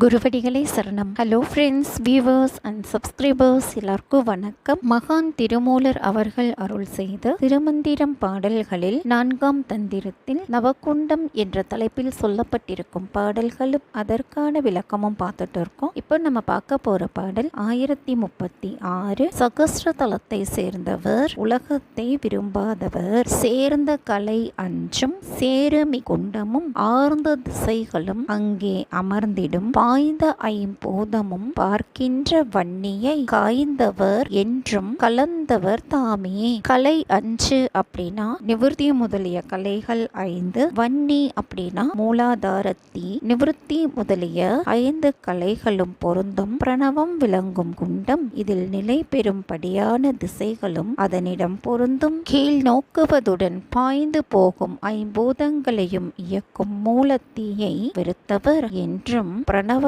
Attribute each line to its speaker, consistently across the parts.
Speaker 1: குருவடிகளே சரணம். Hello friends, viewers and subscribers எல்லாருக்கும் வணக்கம். மகான் திருமூலர் அவர்கள் அருள் செய்த திருமந்திரம் பாடல்களில் 4ஆம் தந்திரத்தில் நவகுண்டம் என்ற தலைப்பில் சொல்லப்பட்டிருக்கும் பாடல்களும் அதற்கான விளக்கமும் பார்த்துட்டு இருக்கோம். இப்போ நம்ம பார்க்க போற பாடல் 1036. சகஸ்ரதலத்தை சேர்ந்தவர், உலகத்தை விரும்பாதவர், சேர்ந்த கலை அஞ்சும் சேருமி குண்டமும் ஆர்ந்த திசைகளும் அங்கே அமர்ந்திடும் பாய்ந்த ஐம்பூதமும் பார்க்கின்ற வன்னியை காய்ந்தவர் என்றும் கலந்தவர் தாமே. கலை அஞ்சு அப்படின்னா நிவர்த்தி முதலிய கலைகள் 5, வன்னி அப்படின்னா மூலாதாரத்தி, நிவர்த்தி முதலிய 5 கலைகளும் பொருந்தும் பிரணவம் விளங்கும் குண்டம். இதில் நிலை பெறும்படியான திசைகளும் அதனிடம் பொருந்தும். கீழ் நோக்குவதுடன் பாய்ந்து போகும் ஐம்பூதங்களையும் இயக்கும் மூலத்தீயை வெறுத்தவர் என்றும் பிரணவத்துடன்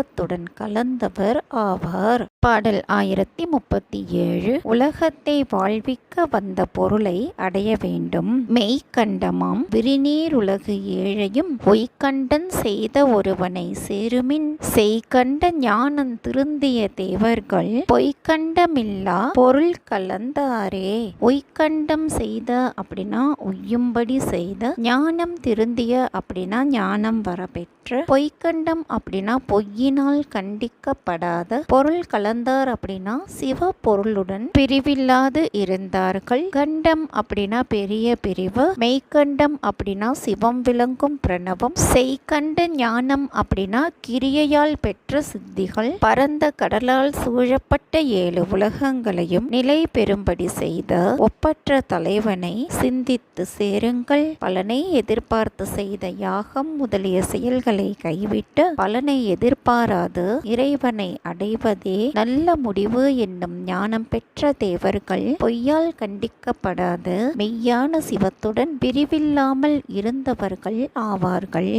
Speaker 1: கலந்தவர் ஆவார். பாடல் 1037. உலகத்தை வாழ்விக்க வந்த பொருளை அடைய வேண்டும். மெய்கண்டமாம் விரிநீர் உலகு ஏழையும் பொய்கண்டன் செய்த ஒருவனை சேருமின் செய்கண்ட ஞானம் திருந்திய தேவர்கள் பொய்கண்டமில்லா பொருள் கலந்தாரே. உய்கண்டம் செய்த அப்படின்னா உய்யும்படி செய்த, ஞானம் திருந்திய அப்படின்னா ஞானம் வரப்பெற்ற, பொய்கண்டம் அப்படின்னா பொய்யினால் கண்டிக்கப்படாத, பொருள் கலந்தார் அப்படின்னா சிவ பொருளுடன் பிரிவில்லாது இருந்தார்கள். கண்டம் அப்படின்னா பெரிய பிரிவு, மெய்கண்டம் அப்படின்னா சிவம் விளங்கும் பிரணவம், செய்கண்ட ஞானம் அப்படின்னா கிரியையால் பெற்ற சித்திகள், பரந்த கடலால் சூழப்பட்ட 7 உலகங்களையும் நிலை பெறும்படி செய்த ஒப்பற்ற தலைவனை சிந்தித்து சேருங்கள். பலனை எதிர்பார்த்து செய்த யாகம் முதலிய செயல்களை கைவிட்டு பலனை எதிர்பாராது இறைவனை அடைவதே நல்ல முடிவு என்னும் ஞானம் பெற்ற தேவர்கள் பொய்யால் கண்டிக்கப்படாத மெய்யான சிவத்துடன் பிரிவில்லாமல் இருந்தவர்கள் ஆவார்கள்.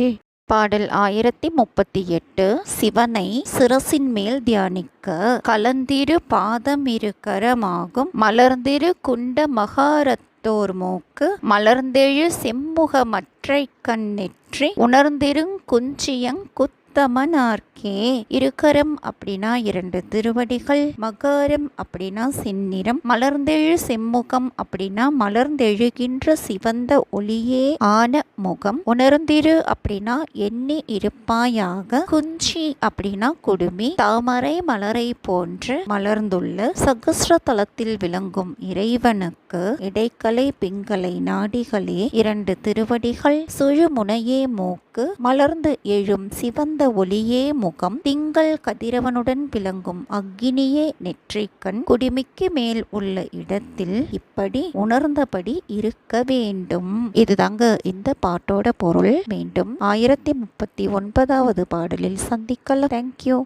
Speaker 1: பாடல் 1038. சிவனை சிரசின் மேல் தியானிக்க கலந்திரு பாதமிரு கரமாகும் மலர்ந்திரு குண்ட மகாரத்தோர் மூக்கு மலர்ந்தெழு செம்முகமற்றை கண்ணெற்றி உணர்ந்திருங் குஞ்சியங் குத்தமனார்க்கே. இருகரம் அப்படின்னா 2 திருவடிகள், மகாரம் அப்படின்னா செந்நிறம், மலர்ந்தெழு செம்முகம் அப்படின்னா மலர்ந்தெழுகின்ற சிவந்த ஒளியே ஆன முகம், உணர்ந்திரு அப்படின்னா எண்ணி இருப்பாயாக, குஞ்சி அப்படின்னா குடுமி, தாமரை மலரை போன்று மலர்ந்துள்ள சகஸ்ரதலத்தில் விளங்கும் இறைவனுக்கு இடைக்கலை பிங்களை நாடிகளே 2 திருவடிகள், சுழுமுனையே மூக்கு, மலர்ந்து எழும் சிவந்த ஒளியே முகம், திங்கள் கதிரவனுடன் விளங்கும் அக்கினியே நெற்றிக்கண், குடிமிக்கு மேல் உள்ள இடத்தில் இப்படி உணர்ந்தபடி இருக்க வேண்டும். இதுதாங்க இந்த பாட்டோட பொருள். மீண்டும் 1039வது பாடலில் சந்திக்கலாம். தேங்க்யூ.